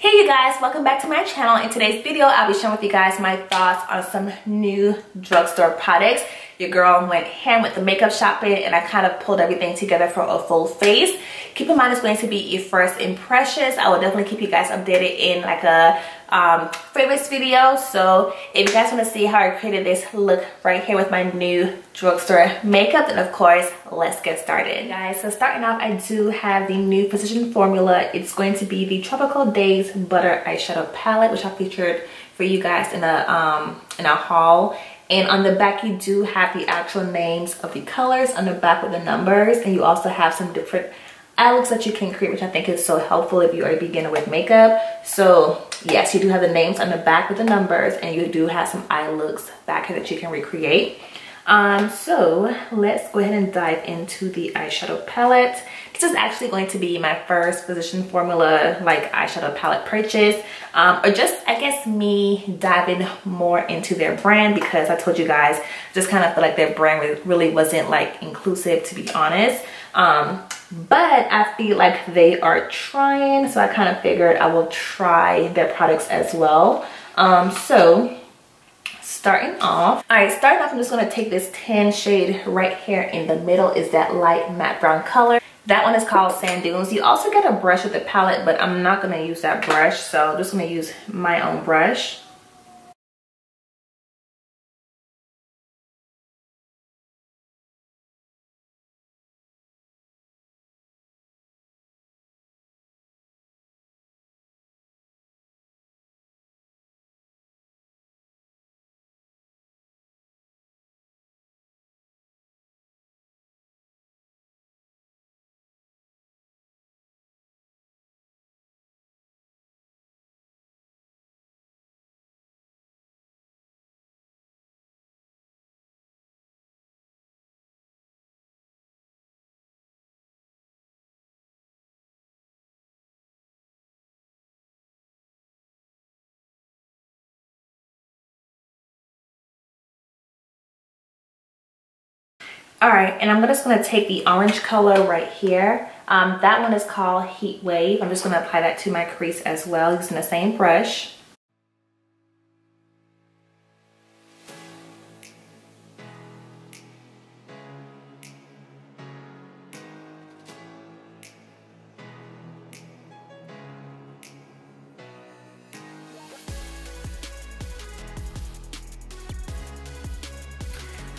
Hey you guys, welcome back to my channel. In today's video, I'll be sharing with you guys my thoughts on some new drugstore products. Your girl went ham with the makeup shopping and I kind of pulled everything together for a full face. Keep in mind it's going to be your first impressions. I will definitely keep you guys updated in like a favorites video. So if you guys want to see how I created this look right here with my new drugstore makeup, then of course let's get started, guys. So starting off, I do have the new Precision formula. It's going to be the Tropical Days Butter Eyeshadow Palette, which I featured for you guys in a haul. And on the back, you do have the actual names of the colors on the back with the numbers, and you also have some different eye looks that you can create, which I think is so helpful if you are a beginner with makeup. So yes, you do have the names on the back with the numbers, and you do have some eye looks back here that you can recreate. So let's go ahead and dive into the eyeshadow palette. This is actually going to be my first Precision formula like eyeshadow palette purchase, or just I guess me diving more into their brand, because I told you guys just kind of feel like their brand really wasn't like inclusive, to be honest. But I feel like they are trying, so I kind of figured I will try their products as well. So starting off, I'm just going to take this tan shade right here in the middle. Is that light matte brown color. That one is called Sand Dunes. You also get a brush with the palette, but I'm not going to use that brush, so I'm just going to use my own brush. All right, and I'm just going to take the orange color right here. That one is called Heat Wave. I'm just going to apply that to my crease as well using the same brush.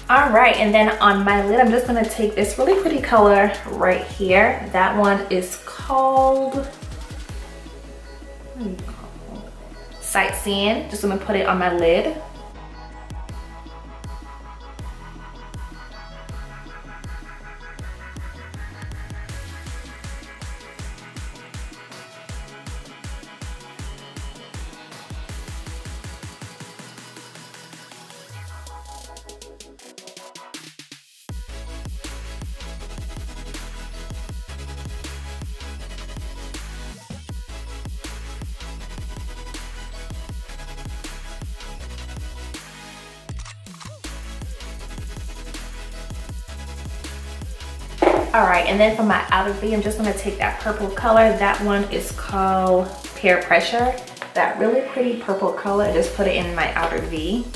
All right, and then on my lid, I'm just gonna take this really pretty color right here. That one is called Sightseeing. Just gonna put it on my lid. All right, and then for my outer V, I'm just gonna take that purple color. That one is called Peer Pressure. That really pretty purple color, and just put it in my outer V.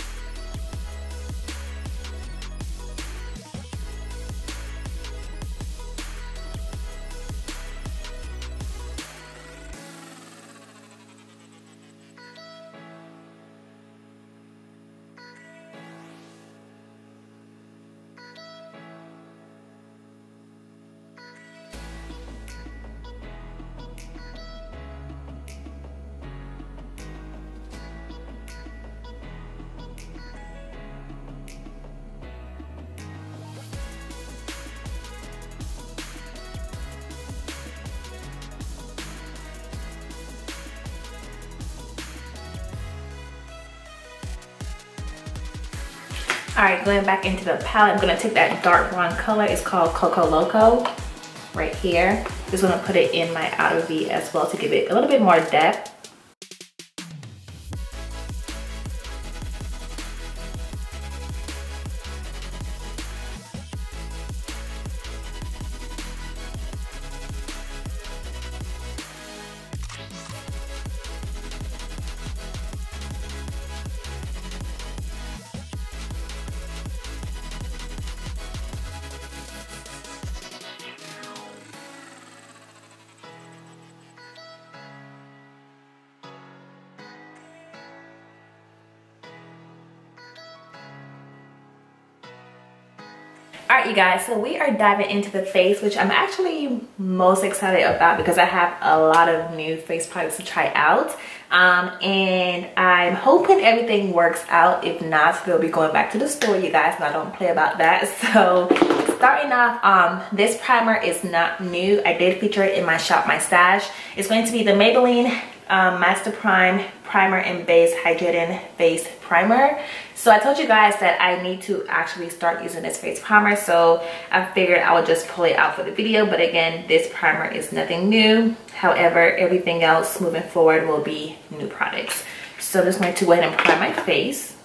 All right, going back into the palette, I'm gonna take that dark brown color. It's called Coco Loco right here. Just gonna put it in my outer V as well to give it a little bit more depth. Alright you guys, so we are diving into the face, which I'm actually most excited about because I have a lot of new face products to try out. And I'm hoping everything works out. If not, we'll be going back to the store, you guys, and I don't play about that. So starting off, this primer is not new. I did feature it in my Shop My Stash. It's going to be the Maybelline Master Prime Primer and Base Hydrating Face Primer. So I told you guys that I need to actually start using this face primer, so I figured I would just pull it out for the video. But again, this primer is nothing new. However, everything else moving forward will be new products. So I'm just going to go ahead and prime my face.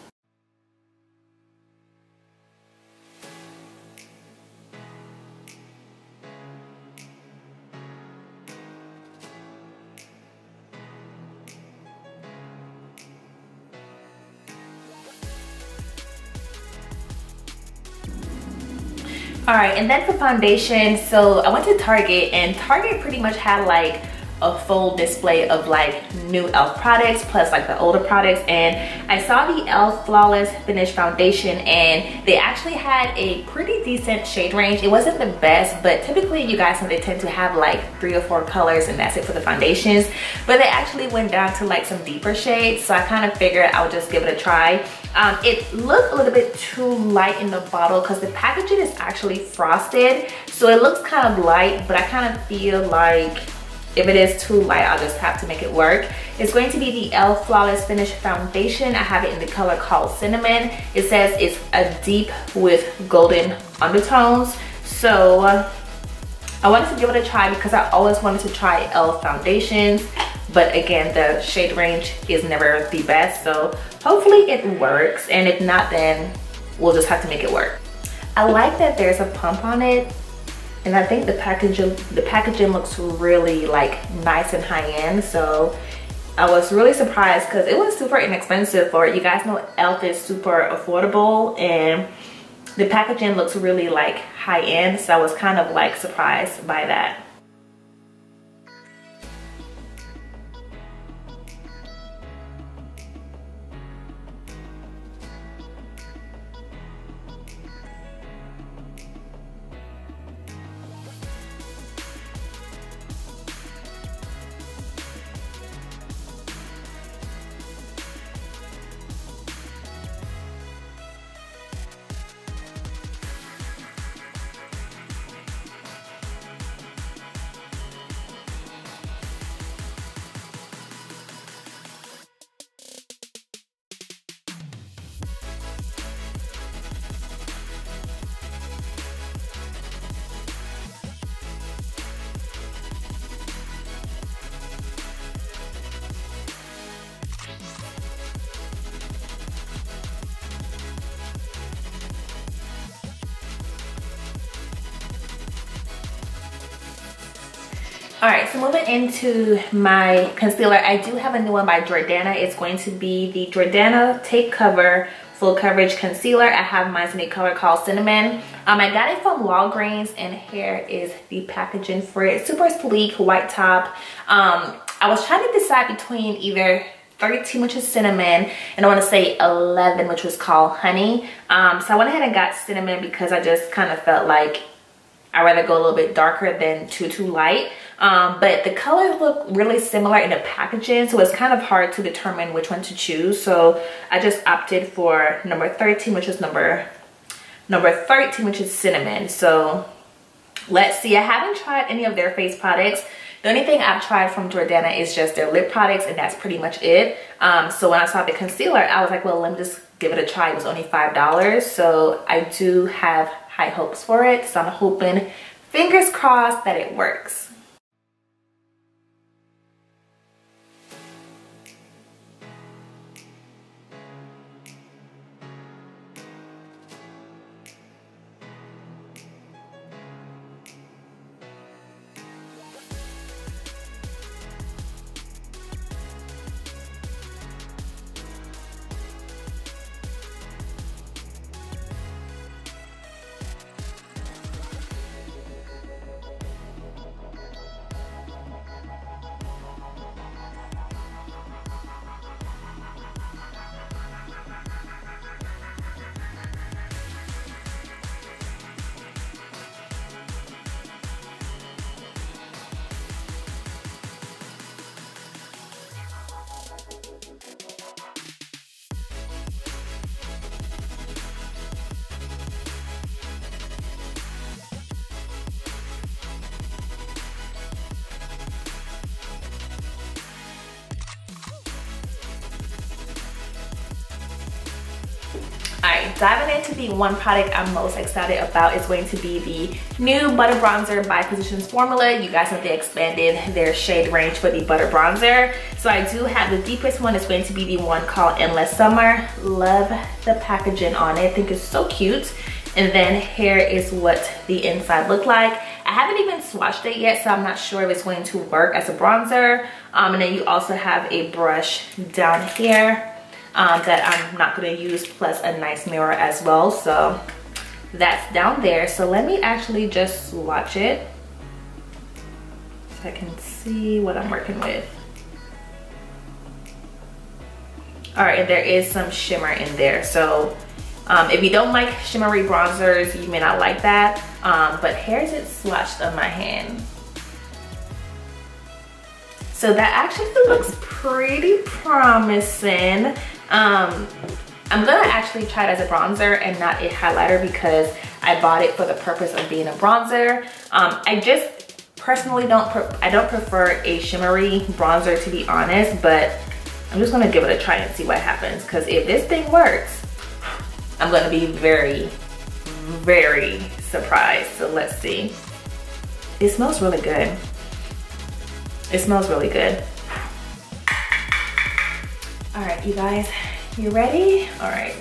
All right, and then for foundation, so I went to Target, and Target pretty much had like a full display of like new e.l.f. products plus like the older products, and I saw the e.l.f. Flawless Finish Foundation, and they actually had a pretty decent shade range. It wasn't the best, but typically you guys know they tend to have like 3 or 4 colors and that's it for the foundations, but they actually went down to like some deeper shades, so I kind of figured I would just give it a try. It looked a little bit too light in the bottle because the packaging is actually frosted, so it looks kind of light, but I kind of feel like if it is too light, I'll just have to make it work. It's going to be the e.l.f. Flawless Finish Foundation. I have it in the color called Cinnamon. It says it's a deep with golden undertones. So I wanted to give it a try because I always wanted to try e.l.f. foundations. But again, the shade range is never the best. So hopefully it works. And if not, then we'll just have to make it work. I like that there's a pump on it. And I think the packaging looks really like nice and high-end. So I was really surprised because it was super inexpensive for it. You guys know e.l.f. is super affordable, and the packaging looks really like high-end. So I was kind of like surprised by that. All right, so moving into my concealer, I do have a new one by Jordana. It's going to be the Jordana Take Cover Full Coverage Concealer. I have mine in a color called Cinnamon. I got it from Walgreens, and here is the packaging for it. Super sleek, white top. I was trying to decide between either 13, which is cinnamon, and I want to say 11, which was called honey. So I went ahead and got cinnamon because I just kind of felt like I'd rather go a little bit darker than too light. But the colors look really similar in the packaging, so it's kind of hard to determine which one to choose. So I just opted for number 13, which is number 13, which is cinnamon. So let's see. I haven't tried any of their face products. The only thing I've tried from Jordana is just their lip products, and that's pretty much it. So when I saw the concealer, I was like, well, let me just give it a try. It was only $5, so I do have high hopes for it. So I'm hoping, fingers crossed, that it works. right, diving into the one product I'm most excited about is going to be the new Butter Bronzer by Physicians Formula. You guys know they expanded their shade range for the Butter Bronzer. So I do have the deepest one. It's going to be the one called Endless Summer. Love the packaging on it. I think it's so cute. And then here is what the inside looked like. I haven't even swatched it yet, so I'm not sure if it's going to work as a bronzer. And then you also have a brush down here that I'm not going to use, plus a nice mirror as well. So that's down there. So let me actually just swatch it so I can see what I'm working with. All right, and there is some shimmer in there. So if you don't like shimmery bronzers, you may not like that. But here's it swatched on my hand. So that actually looks pretty promising. I'm gonna actually try it as a bronzer and not a highlighter because I bought it for the purpose of being a bronzer. I just personally don't prefer a shimmery bronzer, to be honest, but I'm just gonna give it a try and see what happens, because if this thing works, I'm gonna be very, very surprised. So let's see. It smells really good. It smells really good. All right, you guys, you ready? All right.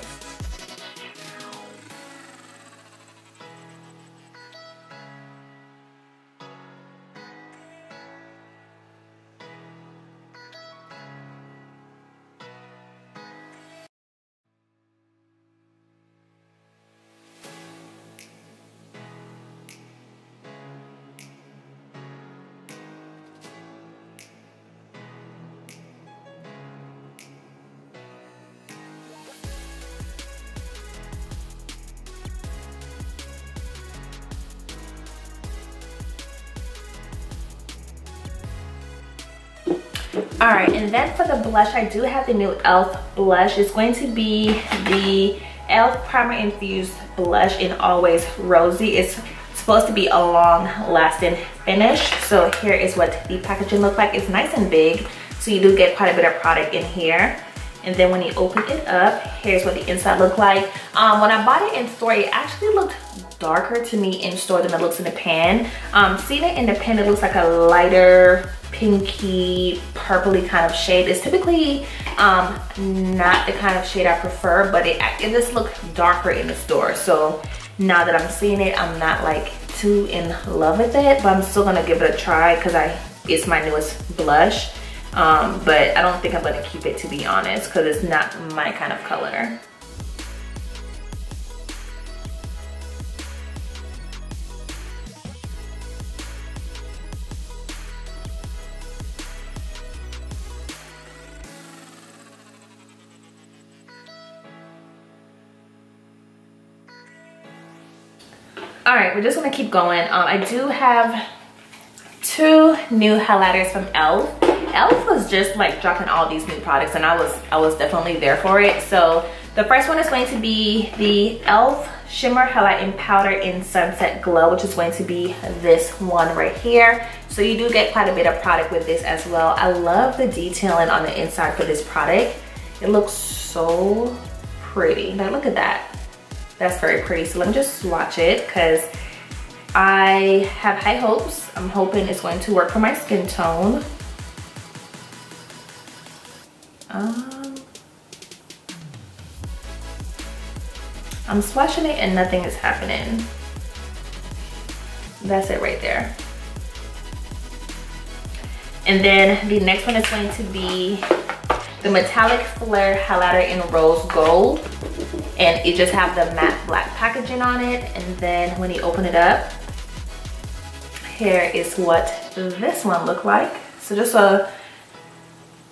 All right, and then for the blush, I do have the new e.l.f. blush. It's going to be the e.l.f. Primer Infused blush in Always Rosy. It's supposed to be a long-lasting finish. So here is what the packaging looks like. It's nice and big, so you do get quite a bit of product in here. And then when you open it up, here's what the inside looked like. When I bought it in store, it actually looked darker to me in store than it looks in the pan. Seeing it in the pan, it looks like a lighter, pinky, purpley kind of shade. It's typically not the kind of shade I prefer, but it just looked darker in the store. So now that I'm seeing it, I'm not like too in love with it, but I'm still gonna give it a try because it's my newest blush. But I don't think I'm gonna keep it, to be honest, because it's not my kind of color. All right, we're just gonna keep going. I do have two new highlighters from e.l.f. e.l.f. was just like dropping all these new products, and I was definitely there for it. So the first one is going to be the e.l.f. Shimmer Highlighting Powder in Sunset Glow, which is going to be this one right here. So you do get quite a bit of product with this as well. I love the detailing on the inside for this product. It looks so pretty. Like, look at that. That's very pretty. So let me just swatch it because I have high hopes. I'm hoping it's going to work for my skin tone. I'm swatching it and nothing is happening. That's it right there. And then the next one is going to be the Metallic Flare Highlighter in Rose Gold. And it just have the matte black packaging on it. And then when you open it up, here is what this one looked like. So just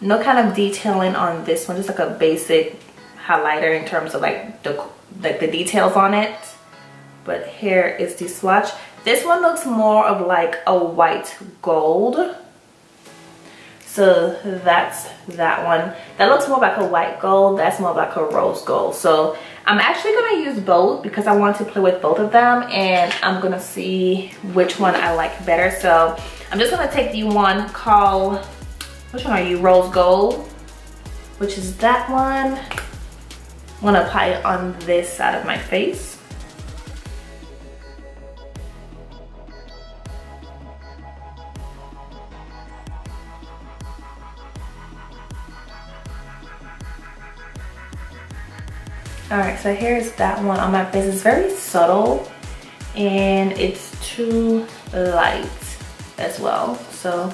no kind of detailing on this one, just like a basic highlighter in terms of like the details on it. But here is the swatch. This one looks more of like a white gold. So that's that one. That looks more like a white gold. That's more like a rose gold. So I'm actually gonna use both because I want to play with both of them, and I'm gonna see which one I like better. So I'm just gonna take the one called, which one are you? Rose Gold, which is that one. I'm gonna apply it on this side of my face. Alright, so here's that one on my face. It's very subtle and it's too light as well. So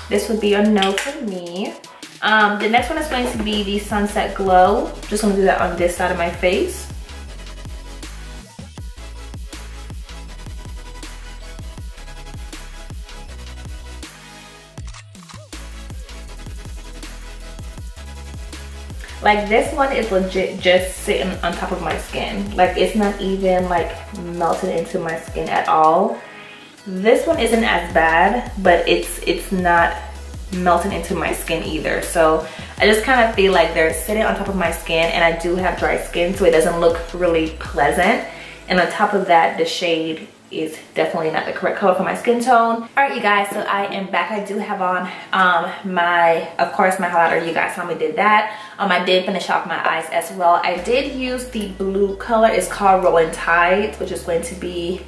this would be a no for me. The next one is going to be the Sunset Glow. Just gonna do that on this side of my face. Like this one is legit just sitting on top of my skin. Like it's not even like melted into my skin at all. This one isn't as bad, but it's not melting into my skin either. So I just kind of feel like they're sitting on top of my skin, and I do have dry skin, so it doesn't look really pleasant. And on top of that, the shade is definitely not the correct color for my skin tone. All right, you guys, so I am back. I do have on of course my highlighter. You guys saw me did that. I did finish off my eyes as well. I did use the blue color. It's called Rolling Tides, which is going to be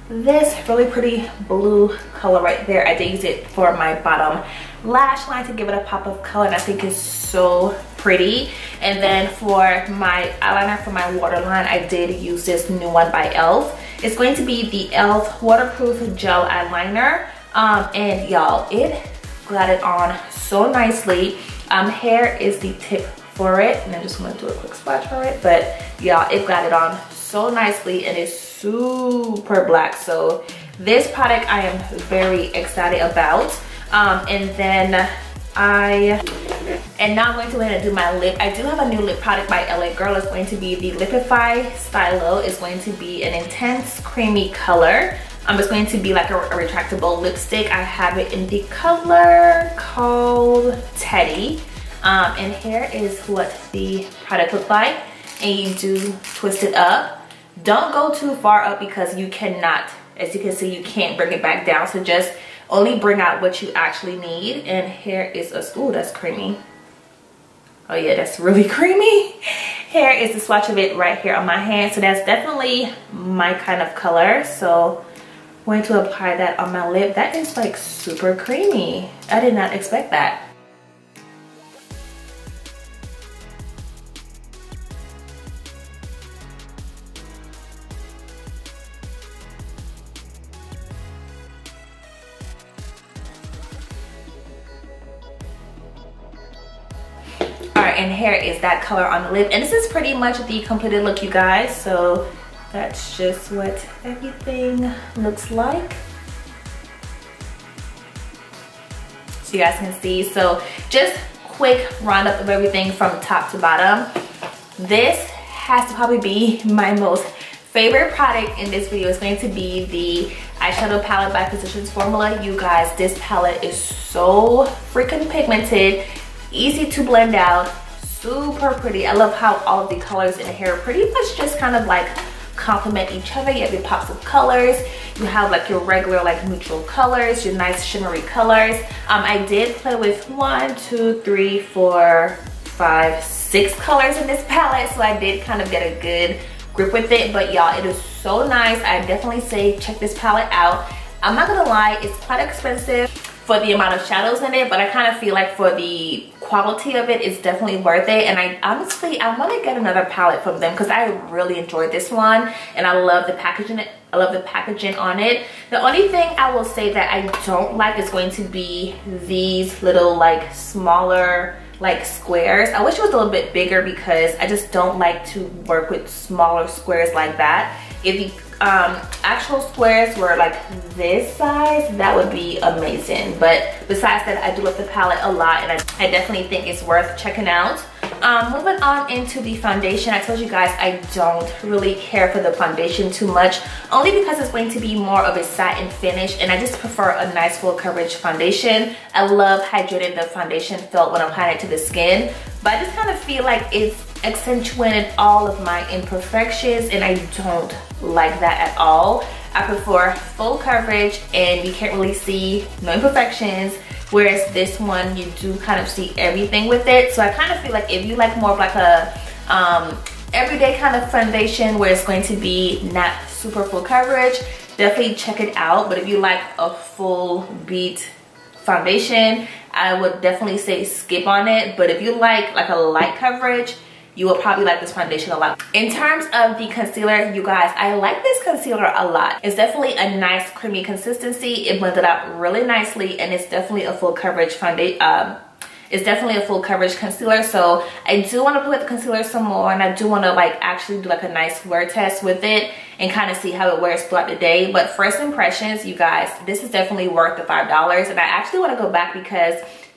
this really pretty blue color right there. I did use it for my bottom lash line to give it a pop of color, and I think it's so pretty. And then for my eyeliner for my waterline, I did use this new one by e.l.f. It's going to be the e.l.f. waterproof gel eyeliner, and y'all, it glided on so nicely. Hair is the tip for it, and I'm just gonna do a quick splash for it, but y'all, it glided on so nicely and it's super black. So this product I am very excited about. And then now I'm going to go ahead and do my lip. I do have a new lip product by LA Girl. It's going to be the Lipify Stylo. It's going to be an intense creamy color. It's going to be like a retractable lipstick. I have it in the color called Teddy. And here is what the product looks like. And you do twist it up. Don't go too far up because you cannot, as you can see, you can't bring it back down. So just only bring out what you actually need. And here is a, ooh, that's creamy. Oh yeah, that's really creamy. Here is the swatch of it right here on my hand. So that's definitely my kind of color. So I'm going to apply that on my lip. That is like super creamy. I did not expect that. Alright, and here is that color on the lip, and this is pretty much the completed look, you guys. So that's just what everything looks like, so you guys can see. So just quick roundup of everything from top to bottom. This has to probably be my most favorite product in this video. Is going to be the eyeshadow palette by Physicians Formula. You guys, this palette is so freaking pigmented, easy to blend out, super pretty. I love how all of the colors in the hair pretty much just kind of like complement each other. You have your pops of colors, you have like your regular like neutral colors, your nice shimmery colors. I did play with 1, 2, 3, 4, 5, 6 colors in this palette, so I did kind of get a good grip with it. But y'all, it is so nice. I definitely say check this palette out. I'm not gonna lie, it's quite expensive for the amount of shadows in it, but I kind of feel like for the quality of it, it's definitely worth it. And I honestly, I want to get another palette from them because I really enjoyed this one, and I love the packaging. I love the packaging on it. The only thing I will say that I don't like is going to be these little like smaller like squares. I wish it was a little bit bigger because I just don't like to work with smaller squares like that. If the actual squares were like this size, that would be amazing. But besides that, I do love the palette a lot, and I definitely think it's worth checking out. Moving on into the foundation, I told you guys I don't really care for the foundation too much, only because it's going to be more of a satin finish, and I just prefer a nice full coverage foundation. I love hydrating the foundation felt when I'm applying it to the skin, but I just kind of feel like it's accentuated all of my imperfections, and I don't like that at all. I prefer full coverage and you can't really see no imperfections, whereas this one you do kind of see everything with it. So I kind of feel like if you like more of like a everyday kind of foundation where it's going to be not super full coverage, definitely check it out. But if you like a full beat foundation, I would definitely say skip on it. But if you like a light coverage, you will probably like this foundation a lot. In terms of the concealer, you guys, I like this concealer a lot. It's definitely a nice creamy consistency. It blended out really nicely, and it's definitely a full coverage foundation. It's definitely a full coverage concealer. So I do want to play with the concealer some more, and I do want to like actually do like a nice wear test with it and kind of see how it wears throughout the day. But first impressions, you guys, this is definitely worth the $5. And I actually want to go back because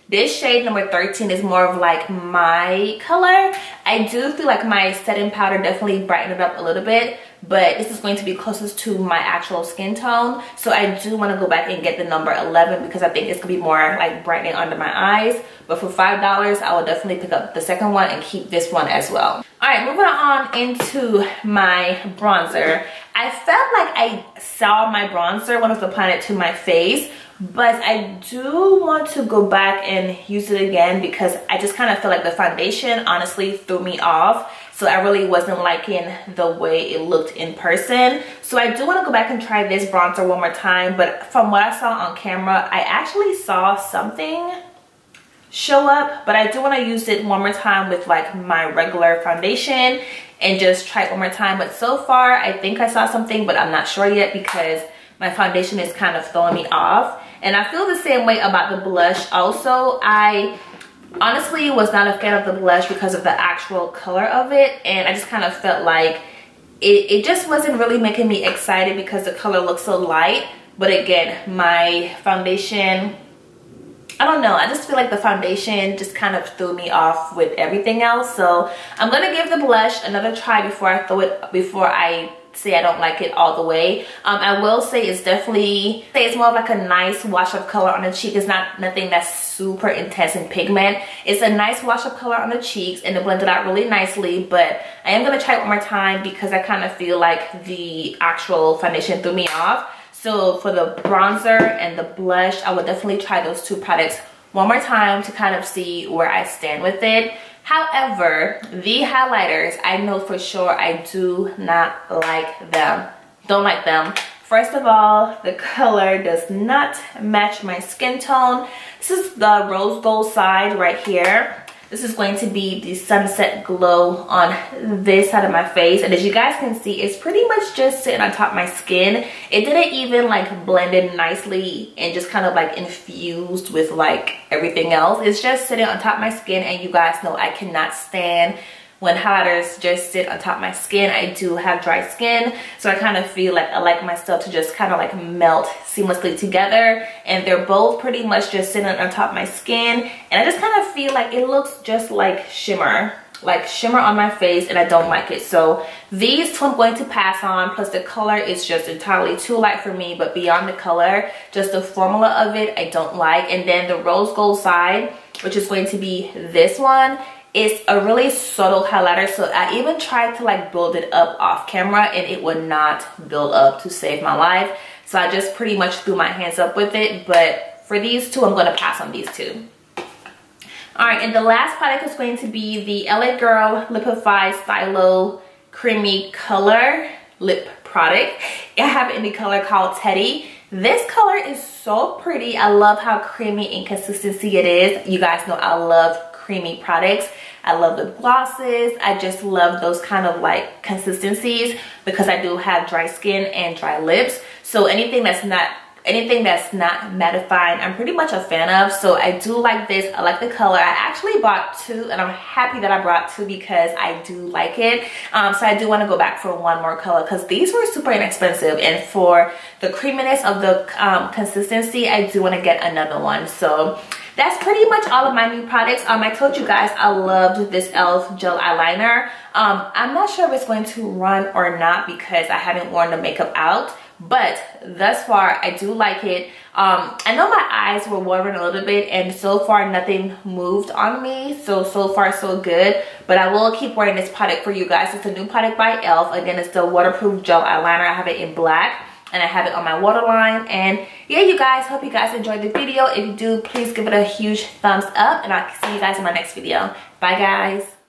this shade number 13 is more of like my color. I do feel like my setting powder definitely brightened it up a little bit, but this is going to be closest to my actual skin tone. So I do want to go back and get the number 11 because I think it's gonna be more like brightening under my eyes. But for $5, I will definitely pick up the second one and keep this one as well. All right, moving on into my bronzer. I felt like I saw my bronzer when I was applying it to my face, but I do want to go back and use it again because I just kind of feel like the foundation honestly threw me off. So I really wasn't liking the way it looked in person. So I do want to go back and try this bronzer one more time. But from what I saw on camera, I actually saw something show up. But I do want to use it one more time with like my regular foundation and just try it one more time. But so far, I think I saw something, but I'm not sure yet because my foundation is kind of throwing me off. And I feel the same way about the blush also. I honestly was not a fan of the blush because of the actual color of it, and I just kind of felt like it just wasn't really making me excited because the color looks so light. But again, my foundation, I don't know, I just feel like the foundation just kind of threw me off with everything else. So I'm gonna give the blush another try before I say I don't like it all the way. I will say it's definitely, it's more of like a nice wash of color on the cheek. It's not nothing that's super intense in pigment. It's a nice wash of color on the cheeks and it blended out really nicely. But I am gonna try it one more time because I kind of feel like the actual foundation threw me off. So for the bronzer and the blush, I would definitely try those two products one more time to kind of see where I stand with it. However, the highlighters, I know for sure I do not like them. Don't like them. First of all, the color does not match my skin tone. This is the rose gold side right here. This is going to be the sunset glow on this side of my face. And as you guys can see, it's pretty much just sitting on top of my skin. It didn't even like blend in nicely and just kind of like infused with like everything else. It's just sitting on top of my skin, and you guys know I cannot stand when highlighters just sit on top of my skin. I do have dry skin, so I kind of feel like I like my stuff to just kind of like melt seamlessly together, and they're both pretty much just sitting on top of my skin, and I just kind of feel like it looks just like shimmer on my face, and I don't like it. So these two I'm going to pass on, plus the color is just entirely too light for me. But beyond the color, just the formula of it I don't like. And then the rose gold side, which is going to be this one, it's a really subtle highlighter. So I even tried to like build it up off camera and it would not build up to save my life. So I just pretty much threw my hands up with it. But for these two, I'm going to pass on these two. All right, and the last product is going to be the LA Girl Lipify Stylo Creamy Color Lip Product. I have it in the color called Teddy. This color is so pretty. I love how creamy and consistency it is. You guys know I love creamy products. I love the glosses. I just love those kind of like consistencies because I do have dry skin and dry lips. So anything that's not mattifying, I'm pretty much a fan of. So I do like this. I like the color. I actually bought two, and I'm happy that I brought two because I do like it. So I do want to go back for one more color because these were super inexpensive, and for the creaminess of the consistency, I do want to get another one. So that's pretty much all of my new products. I told you guys I loved this e.l.f. gel eyeliner. I'm not sure if it's going to run or not because I haven't worn the makeup out, but thus far I do like it. I know my eyes were watering a little bit, and so far nothing moved on me, so far so good. But I will keep wearing this product for you guys. It's a new product by e.l.f. Again, it's the waterproof gel eyeliner. I have it in black, and I have it on my waterline. And yeah, you guys, hope you guys enjoyed the video. If you do, please give it a huge thumbs up, and I'll see you guys in my next video. Bye guys.